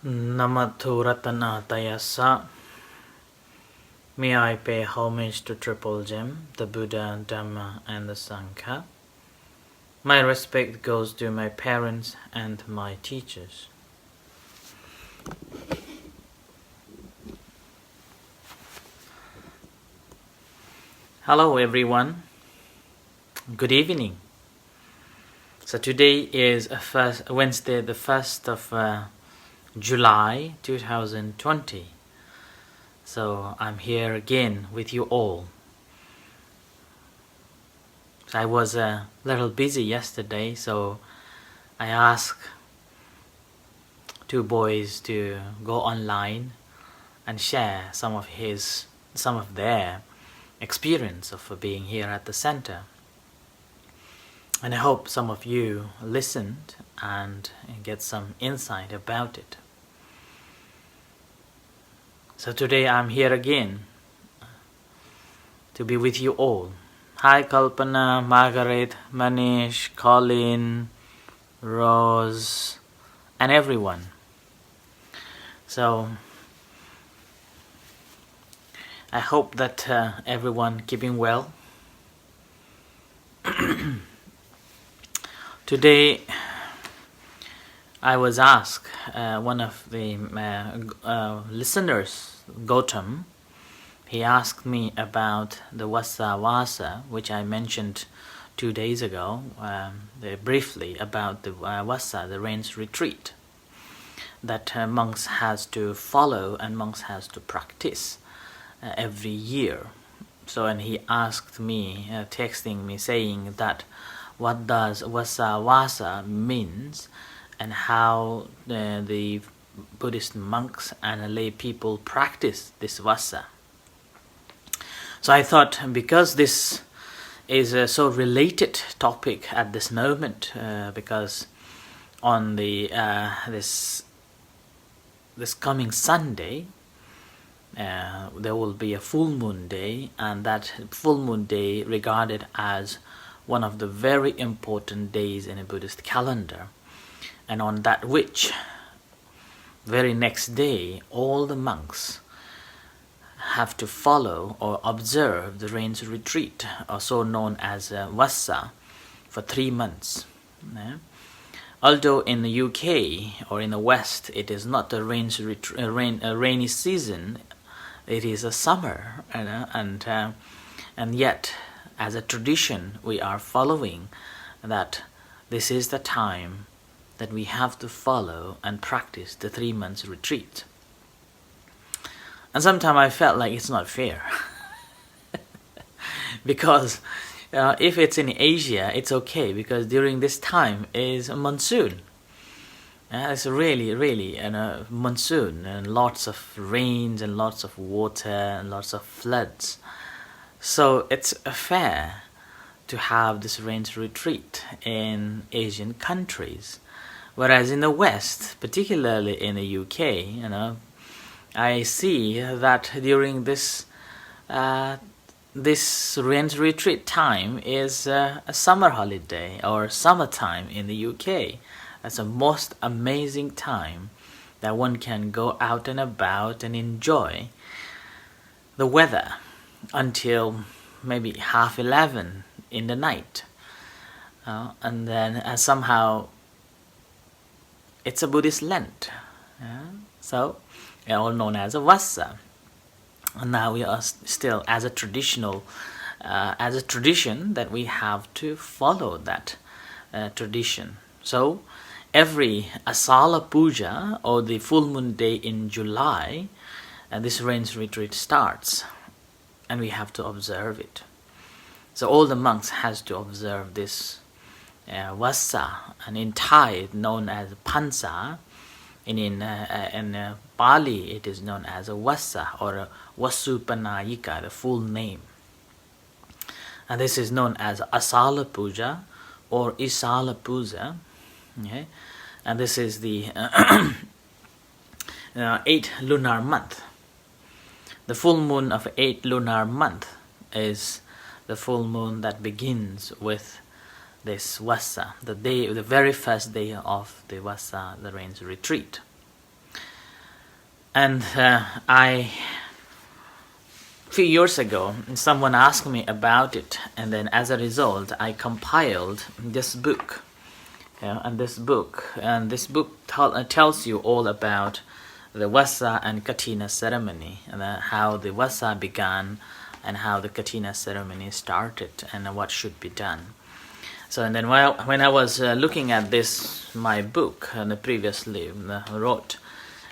Namato Ratanatayasa. May I pay homage to Triple Gem, the Buddha, Dhamma, and the Sangha. My respect goes to my parents and my teachers. Hello everyone. Good evening. So today is Wednesday, the 1st of July 2020. So I'm here again with you all. So I was a little busy yesterday, so I asked two boys to go online and share some of their experience of being here at the center. And I hope some of you listened and get some insight about it. So today I'm here again to be with you all. Hi Kalpana, Margaret, Manish, Colin, Rose, and everyone. So I hope that everyone keeping well. Today I was asked, one of the listeners, Gautam, he asked me about the Vassa, which I mentioned 2 days ago, briefly about the Vassa, the rains retreat, that monks has to follow and monks has to practice every year. So, and he asked me, texting me, saying that what does Vassa means, and how the Buddhist monks and lay people practice this Vassa. So I thought, because this is a so related topic at this moment, because on the this coming Sunday there will be a full moon day, and that full moon day regarded as one of the very important days in a Buddhist calendar, and on that which very next day all the monks have to follow or observe the rains retreat, also known as Vassa, for 3 months. Although in the UK or in the West it is not a rainy season, it is a summer, and yet as a tradition we are following that this is the time that we have to follow and practice the 3 months retreat. And sometimes I felt like it's not fair because if it's in Asia it's okay, because during this time is a monsoon. It's really monsoon, and lots of rains and lots of water and lots of floods. So it's fair to have this rains retreat in Asian countries. Whereas in the West, particularly in the UK, I see that during this rains retreat time is a summer holiday or summertime in the UK. That's a most amazing time that one can go out and about and enjoy the weather until maybe 11:30 in the night, and then somehow it's a Buddhist Lent, so all known as a Vassa. And now we are still as a tradition that we have to follow that tradition. So every Asolo Puja, or the full moon day in July, this rains retreat starts, and we have to observe it. So all the monks has to observe this Vassa, and in Thai known as Pansa. In Pali it is known as a Vassa or a Vasupanayika, the full name. And this is known as Asolo Puja or Asolo Puja. Okay? And this is the 8th lunar month. The full moon of 8th lunar month is the full moon that begins with this Vassa, the very first day of the Vassa, the rains retreat. And a few years ago, someone asked me about it, and then as a result, I compiled this book. And this book tells you all about the Vassa and Katina ceremony, and how the Vassa began, and how the Katina ceremony started, and what should be done. So, and then when I was looking at this, my book, the previously wrote,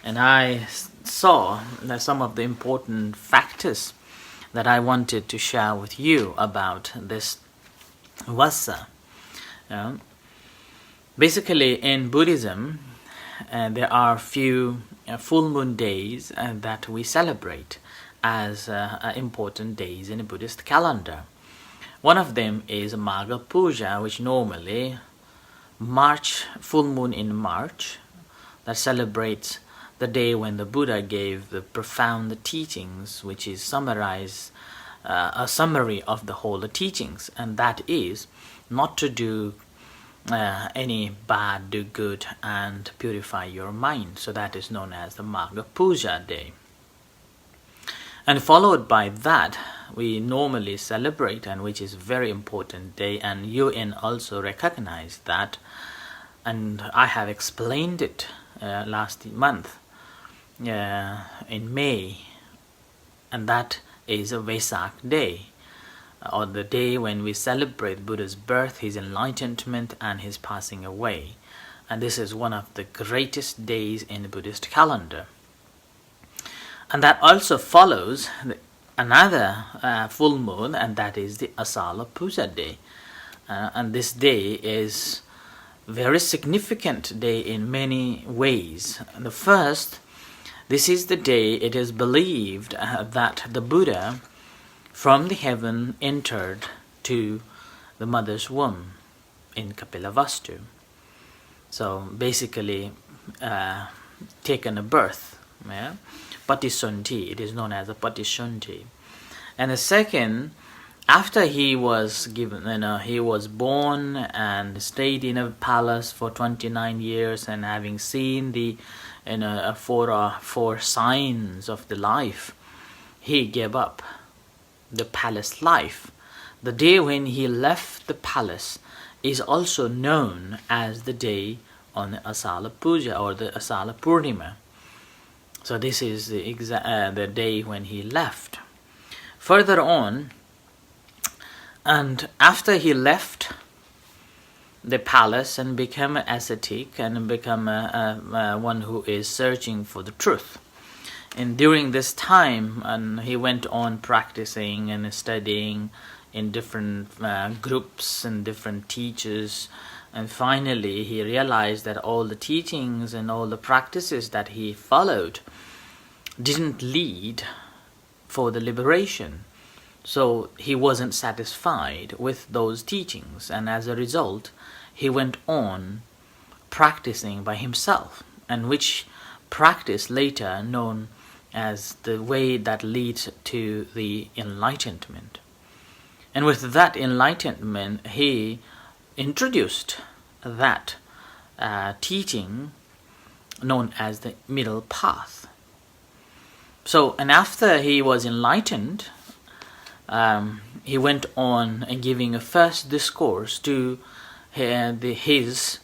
and I saw some of the important factors that I wanted to share with you about this Vassa. Basically, in Buddhism, there are few full moon days that we celebrate as important days in the Buddhist calendar. One of them is Marga Puja, which normally full moon in March, that celebrates the day when the Buddha gave the profound teachings, which is a summary of the whole teachings, and that is not to do any bad, do good, and purify your mind. So that is known as the Marga Puja day. And followed by that, we normally celebrate, and which is a very important day, and UN also recognize that, and I have explained it last month in May, and that is a Vesak day, or the day when we celebrate Buddha's birth, his enlightenment, and his passing away. And this is one of the greatest days in the Buddhist calendar. And that also follows another full moon, and that is the Asolo Puja day. And this day is very significant day in many ways. The first, this is the day it is believed that the Buddha from the heaven entered to the mother's womb in Kapilavastu. So basically taken a birth. Patisunti, it is known as a Patisunti. And the second, after he was given, he was born and stayed in a palace for 29 years, and having seen the four signs of the life, he gave up the palace life. The day when he left the palace is also known as the day on the Asolo Puja, or the Asala Purnima. So this is the day when he left. Further on, and after he left the palace and became an ascetic and become one who is searching for the truth. And during this time, and he went on practicing and studying in different groups and different teachers, and finally he realized that all the teachings and all the practices that he followed didn't lead for the liberation. So he wasn't satisfied with those teachings, and as a result he went on practicing by himself, and which practice later known as the way that leads to the enlightenment. And with that enlightenment, he introduced that teaching known as the middle path. So, and after he was enlightened, he went on giving a first discourse to his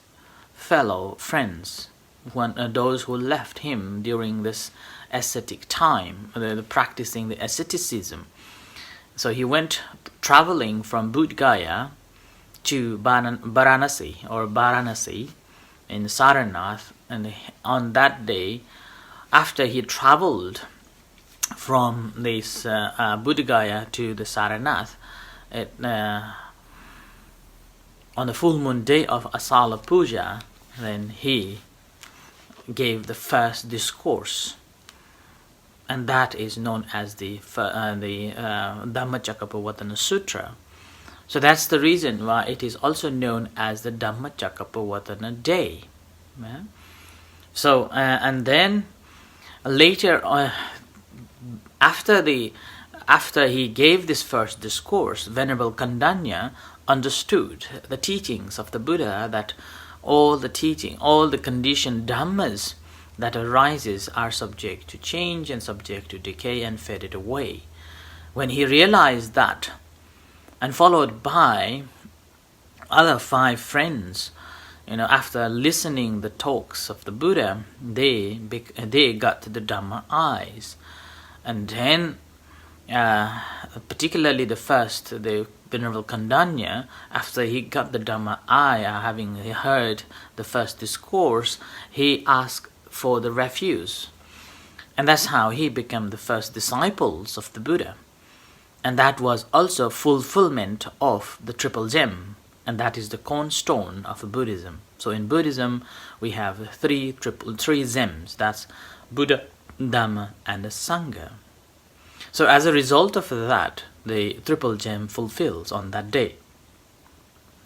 fellow friends, those who left him during this ascetic time, practicing the asceticism. So he went traveling from Bodh Gaya to Varanasi in Sarnath, and on that day, after he traveled from this Bodh Gaya to the Sarnath, on the full moon day of Asolo Puja, then he gave the first discourse, and that is known as the Dhammacakkappavattana Sutra. So that's the reason why it is also known as the Dhammacakkappavattana Day. Yeah? So and then later, after he gave this first discourse, Venerable Kandanya understood the teachings of the Buddha, that all the teaching, all the conditioned dhammas that arises are subject to change and subject to decay and faded away. When he realized that, and followed by other 5 friends, after listening the talks of the Buddha, they got the Dhamma eyes. And then, particularly the first, the Venerable Kandanya, after he got the Dhamma eye, having heard the first discourse, he asked for the refuse. And that's how he became the first disciples of the Buddha. And that was also fulfillment of the triple gem. And that is the cornerstone of Buddhism. So in Buddhism, we have three gems. That's Buddha, Dhamma, and the Sangha. So as a result of that, the triple gem fulfills on that day.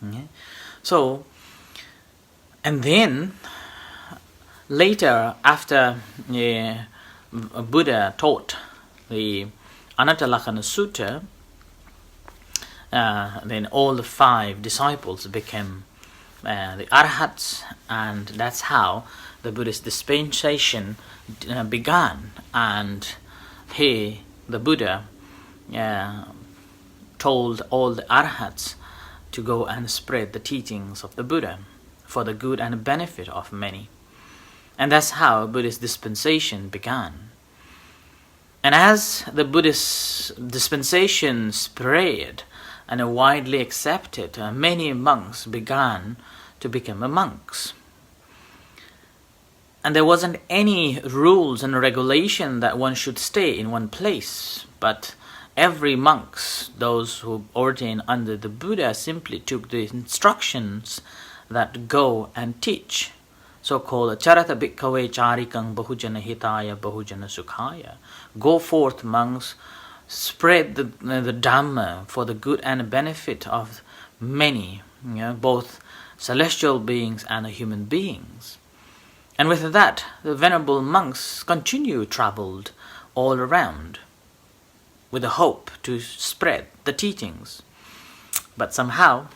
Okay? So, and then later, after Buddha taught the Anattalakkhana Sutta, then all the 5 disciples became the Arhats, and that's how the Buddhist dispensation began. And the Buddha, told all the Arhats to go and spread the teachings of the Buddha for the good and benefit of many. And that's how Buddhist dispensation began. And as the Buddhist dispensation spread and widely accepted, many monks began to become monks. And there wasn't any rules and regulation that one should stay in one place, but every monks, those who ordained under the Buddha, simply took the instructions that go and teach. So-called Charata Bhikkhave Charikang Bahujana Hitaya Bahujana Sukhaya. Go forth, monks, spread the Dhamma for the good and benefit of many, both celestial beings and human beings. And with that, the venerable monks traveled all around with the hope to spread the teachings. But somehow,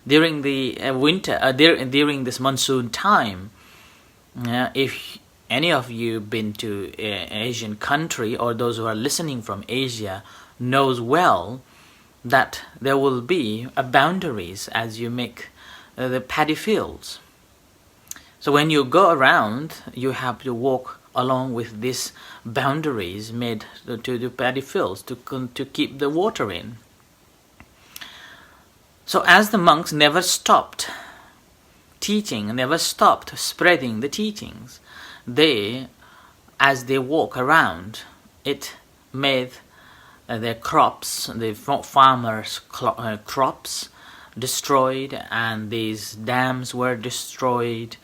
during the winter, during this monsoon time, if any of you been to Asian country, or those who are listening from Asia knows well that there will be boundaries as you make the paddy fields. So when you go around, you have to walk along with these boundaries made to the paddy fields to keep the water in. So as the monks never stopped teaching, never stopped spreading the teachings, as they walk around, it made their crops, the farmers' crops destroyed, and these dams were destroyed.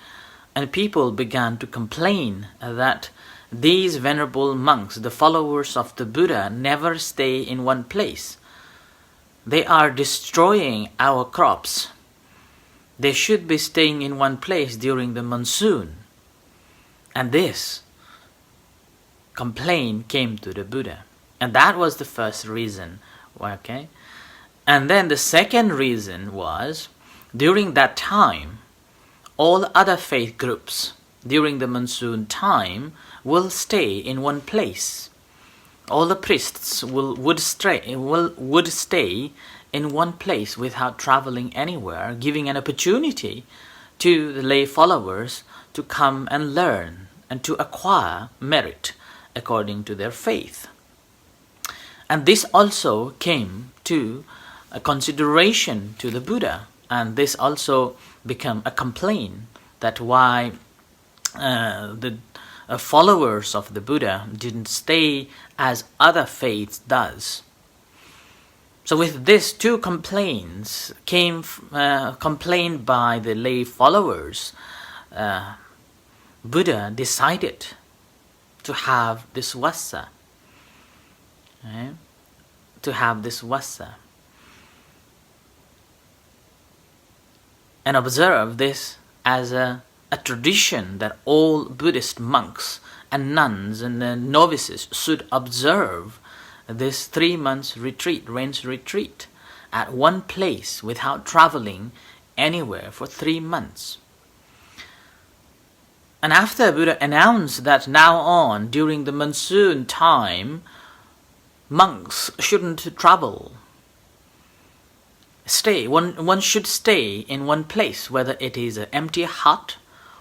And people began to complain that these venerable monks, the followers of the Buddha, never stay in one place. They are destroying our crops. They should be staying in one place during the monsoon. And this complaint came to the Buddha. And that was the first reason. Okay? And then the second reason was, during that time, all other faith groups during the monsoon time will stay in one place. All the priests would stay in one place without traveling anywhere, giving an opportunity to the lay followers to come and learn and to acquire merit according to their faith. And this also came to a consideration to the Buddha, and this also became a complaint that why the followers of the Buddha didn't stay as other faiths does. So with these 2 complaints came complained by the lay followers, Buddha decided to have this Vassa. Right? To have this Vassa. And observe this as a tradition that all Buddhist monks and nuns and novices should observe this 3 months retreat, rains retreat, at one place without traveling anywhere for 3 months. And after Buddha announced that now on, during the monsoon time, monks shouldn't travel. One should stay in one place, whether it is an empty hut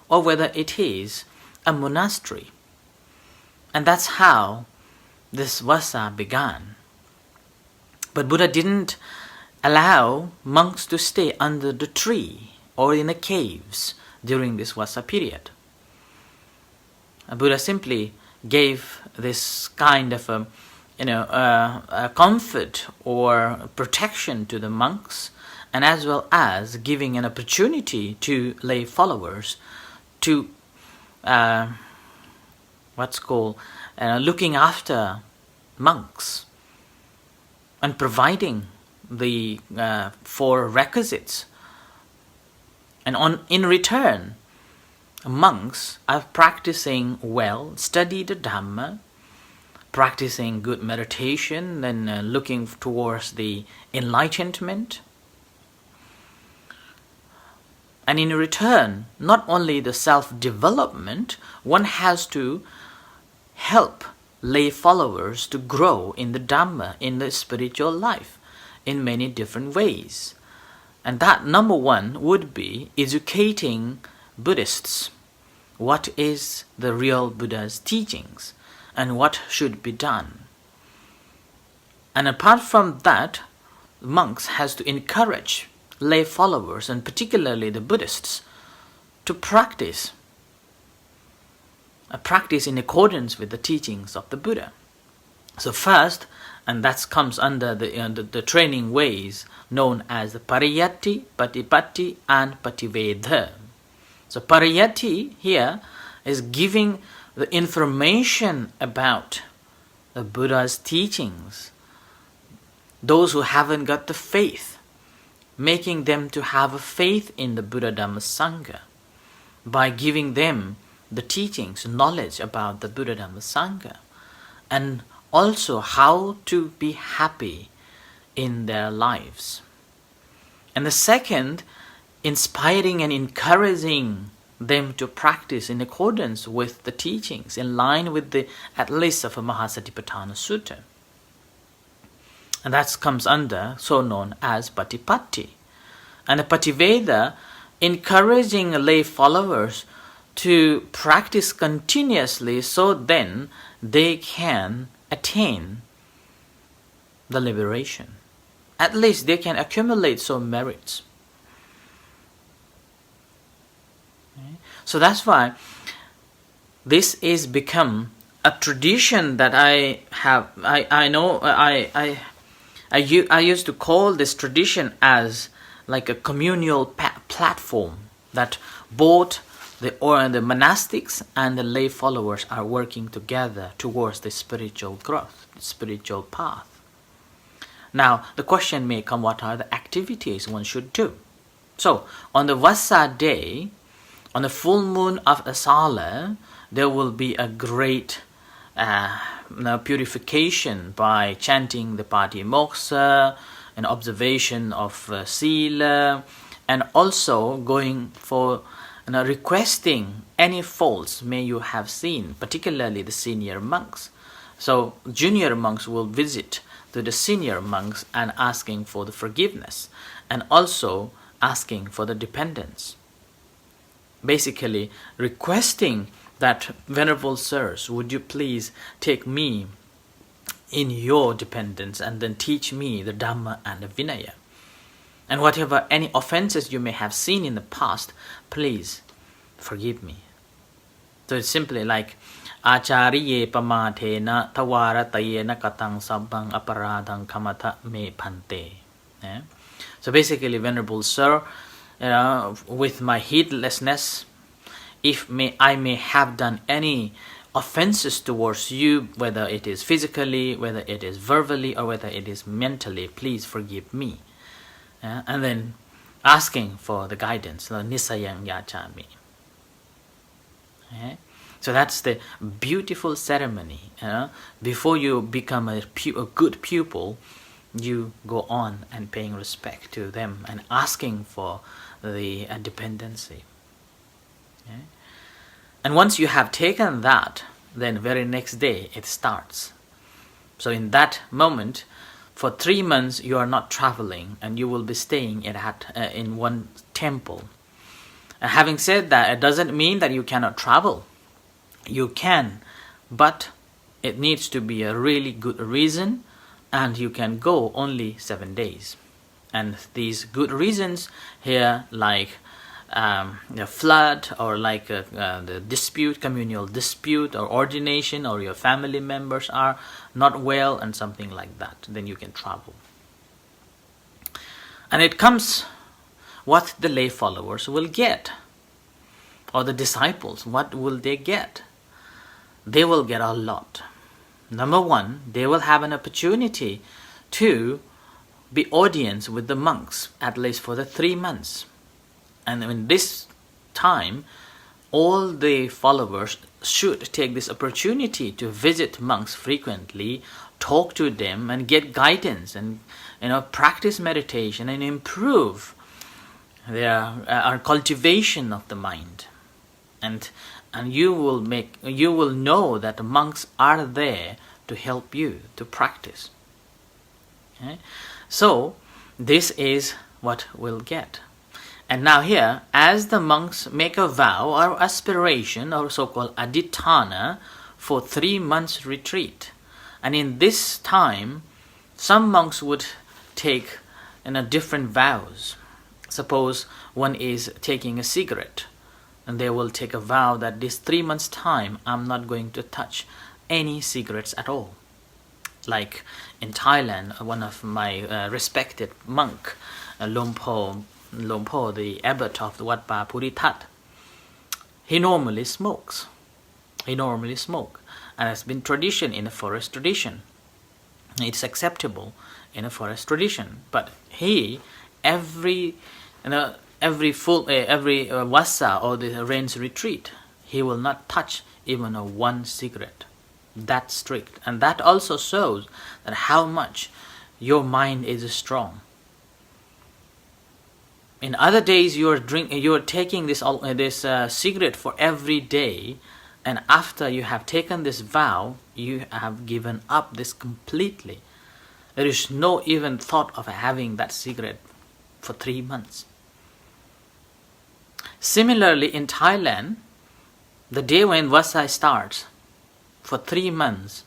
or whether it is a monastery. And that's how this Vassa began. But Buddha didn't allow monks to stay under the tree or in the caves during this Vassa period. Buddha simply gave this kind of a comfort or protection to the monks, and as well as giving an opportunity to lay followers to looking after monks and providing the 4 requisites. And in return, monks are practicing well, study the Dhamma, practicing good meditation, and looking towards the enlightenment. And in return, not only the self-development, one has to help lay followers to grow in the Dhamma, in the spiritual life, in many different ways. And that number 1 would be educating Buddhists. What is the real Buddha's teachings and what should be done? And apart from that, monks has to encourage lay followers, and particularly the Buddhists, to practice in accordance with the teachings of the Buddha. So first, and that comes under the training ways known as the pariyatti, patipatti, and pativeda. So pariyatti here is giving the information about the Buddha's teachings. Those who haven't got the faith, making them to have a faith in the Buddha Dhamma Sangha by giving them the teachings, knowledge about the Buddha Dhamma Sangha, and also how to be happy in their lives. And the second, inspiring and encouraging them to practice in accordance with the teachings, in line with the at least of a Mahasatipatthana Sutta. And that comes under, so known as patipatti. And the pativeda, encouraging lay followers to practice continuously, so then they can attain the liberation. At least they can accumulate some merits. Okay? So that's why this is become a tradition that I used to call this tradition as like a communal platform that both the monastics and the lay followers are working together towards the spiritual growth, the spiritual path. Now, the question may come, what are the activities one should do? So, on the Vassa day, on the full moon of Asala, there will be a great purification by chanting the Patimokkha, an observation of Sila, and also going for requesting any faults may you have seen, particularly the senior monks. So junior monks will visit to the senior monks and asking for the forgiveness, and also asking for the dependence. Basically requesting that, Venerable Sirs, would you please take me in your dependence and then teach me the Dhamma and the Vinaya. And whatever any offenses you may have seen in the past, please forgive me. So it's simply like Acariye pamathena tawaratayena katang sabbang aparadang kamata me pante. Yeah? So basically, Venerable Sir, with my heedlessness, I may have done any offenses towards you, whether it is physically, whether it is verbally, or whether it is mentally, please forgive me. And then asking for the guidance, nisayang yachami. So that's the beautiful ceremony. Before you become a good pupil, you go on and paying respect to them and asking for the dependency. And once you have taken that, then very next day it starts. So in that moment, for 3 months you are not traveling, and you will be staying in one temple. And having said that, it doesn't mean that you cannot travel. You can, but it needs to be a really good reason, and you can go only 7 days. And these good reasons here, like a flood, or like the dispute, communal dispute, or ordination, or your family members are not well, and something like that, then you can travel. And it comes what the lay followers will get, or the disciples, what will they get? They will get a lot. Number one, they will have an opportunity to be audience with the monks, at least for the 3 months. And in this time, all the followers should take this opportunity to visit monks frequently, talk to them, and get guidance, and practice meditation and improve our cultivation of the mind. And you will know that the monks are there to help you to practice. Okay? So this is what we'll get. And now here, as the monks make a vow or aspiration, or so-called adhitthana, for 3 months retreat. And in this time, some monks would take different vows. Suppose one is taking a cigarette, and they will take a vow that this 3 months time, I'm not going to touch any cigarettes at all. Like in Thailand, one of my respected monk, Lompo, the abbot of the Wat Pa Puritat, he normally smokes. And it's been tradition in a forest tradition. It's acceptable in a forest tradition. But he, every Vassa or the rains retreat, he will not touch even one cigarette. That's strict. And that also shows that how much your mind is strong. In other days, you are taking this cigarette for every day, and after you have taken this vow, you have given up this completely. There is no even thought of having that cigarette for 3 months. Similarly, in Thailand, the day when Vassa starts, for 3 months,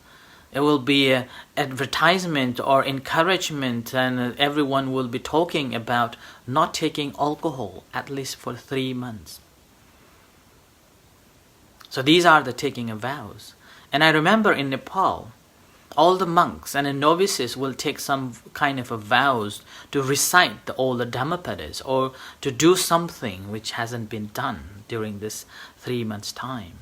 it will be an advertisement or encouragement, and everyone will be talking about not taking alcohol at least for 3 months. So these are the taking of vows. And I remember in Nepal, all the monks and the novices will take some kind of a vows to recite all the Dhammapadas, or to do something which hasn't been done during this 3 months time.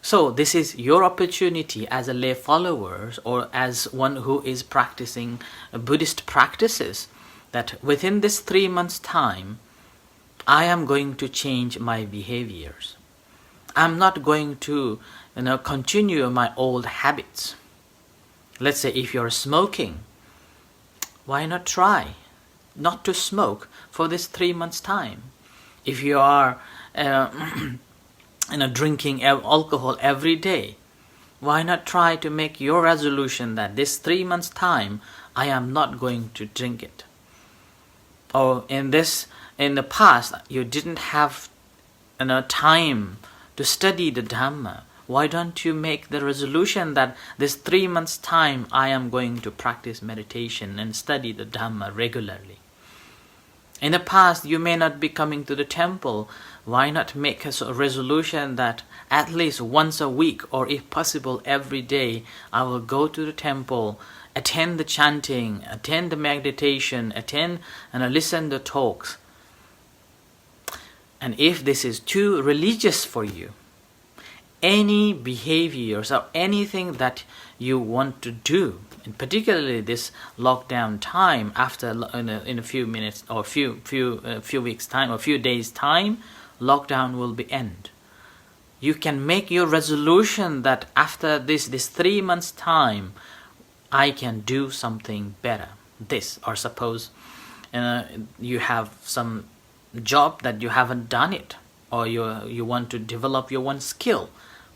So this is your opportunity as a lay follower, or as one who is practicing Buddhist practices, that within this 3 months time, I am going to change my behaviors. I'm not going to continue my old habits. Let's say if you're smoking, why not try not to smoke for this 3 months time? If you are drinking alcohol every day, why not try to make your resolution that this 3 months time I am not going to drink it? Or in the past you didn't have time to study the Dhamma. Why don't you make the resolution that this 3 months time I am going to practice meditation and study the Dhamma regularly? In the past you may not be coming to the temple. Why not make a resolution that at least once a week, or if possible every day, I will go to the temple, attend the chanting, attend the meditation, attend and listen to talks. And if this is too religious for you, any behaviors or anything that you want to do, and particularly this lockdown time, after in a few minutes or few weeks time or few days time, lockdown will be end. You can make your resolution that after this 3 months time, I can do something better. This, or suppose you have some job that you haven't done it, or you want to develop your one skill,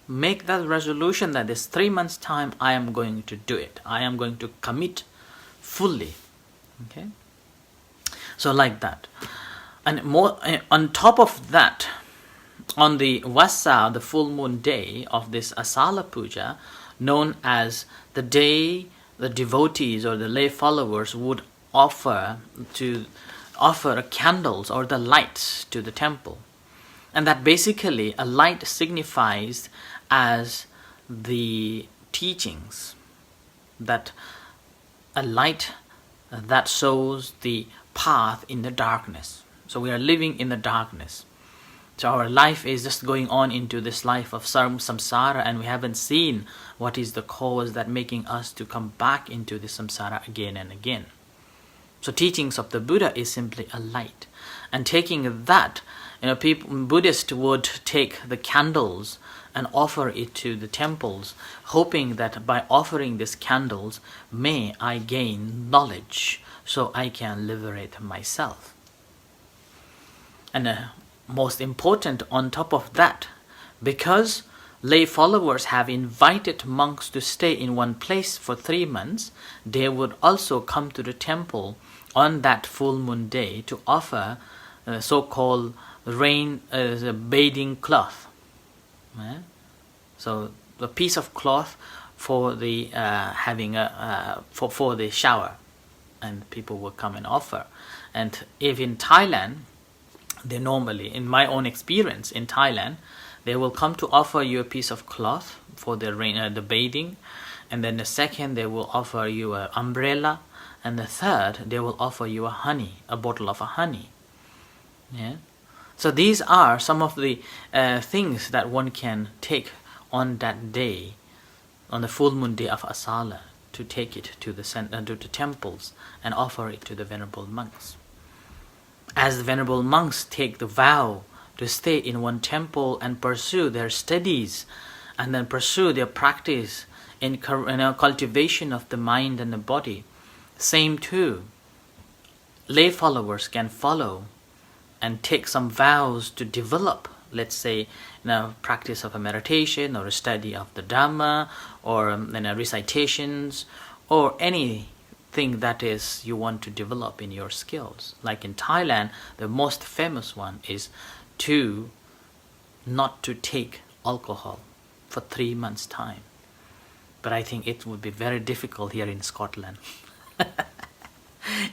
make that resolution that this 3 months time I am going to do it. I am going to commit fully. Okay, so like that. And more on top of that, on the Vassa, the full moon day of this Asolo Puja, known as the day the devotees or the lay followers would offer candles or the lights to the temple. And that basically a light signifies as the teachings, that a light that shows the path in the darkness. So we are living in the darkness. So our life is just going on into this life of samsara, and we haven't seen what is the cause that making us to come back into the samsara again and again. So teachings of the Buddha is simply a light. And taking that, Buddhists would take the candles and offer it to the temples, hoping that by offering these candles, may I gain knowledge so I can liberate myself. And most important on top of that, because lay followers have invited monks to stay in one place for 3 months, they would also come to the temple on that full moon day to offer so-called bathing cloth. So a piece of cloth for the for the shower, and people will come and offer. And if in Thailand, they normally, in my own experience in Thailand, they will come to offer you a piece of cloth for the bathing, and then the second they will offer you an umbrella, and the third they will offer you a bottle of honey. Yeah. So these are some of the things that one can take on that day, on the full moon day of Asala, to take it to the temples and offer it to the venerable monks. As the venerable monks take the vow to stay in one temple and pursue their studies, and then pursue their practice in cultivation of the mind and the body, same too, lay followers can follow and take some vows to develop, let's say, practice of a meditation or a study of the Dhamma, or recitations, or anything that is you want to develop in your skills. Like in Thailand, the most famous one is not to take alcohol for 3 months' time. But I think it would be very difficult here in Scotland.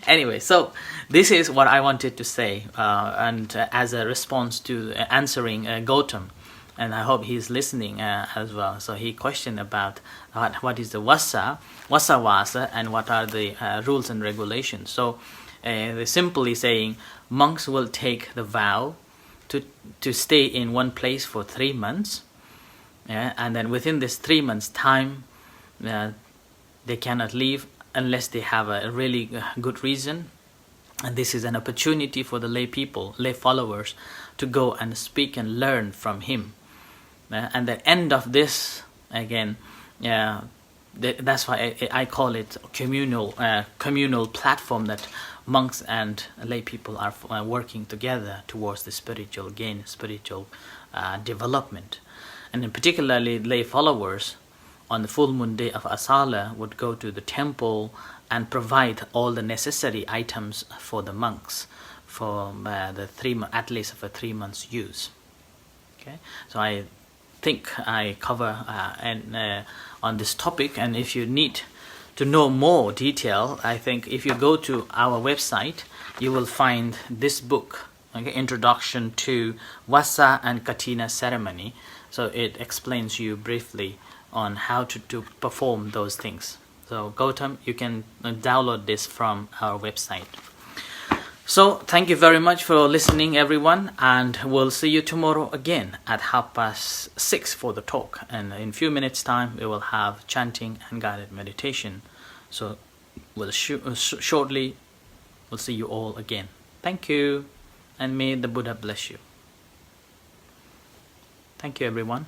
Anyway, so this is what I wanted to say, and as a response to answering Gautam, and I hope he's listening as well. So he questioned about what is the Vassa, and what are the rules and regulations. So they're simply saying monks will take the vow to stay in one place for 3 months, and then within this 3 months time, they cannot leave unless they have a really good reason. And this is an opportunity for the lay followers, to go and speak and learn from him. And the end of this, again, that's why I call it communal platform, that monks and lay people are working together towards the spiritual gain, spiritual development. And in particularly lay followers, on the full moon day of Asala, would go to the temple and provide all the necessary items for the monks for at least for 3 months use. Okay, so I think I cover on this topic, and if you need to know more detail, I think if you go to our website, you will find this book, okay, Introduction to Vassa and Katina Ceremony. So it explains you briefly on how to perform those things. So Gautam, you can download this from our website. So thank you very much for listening, everyone, and we'll see you tomorrow again at 6:30 for the talk. And in a few minutes time we will have chanting and guided meditation. So we'll shortly we'll see you all again. Thank you, and may the Buddha bless you. Thank you, everyone.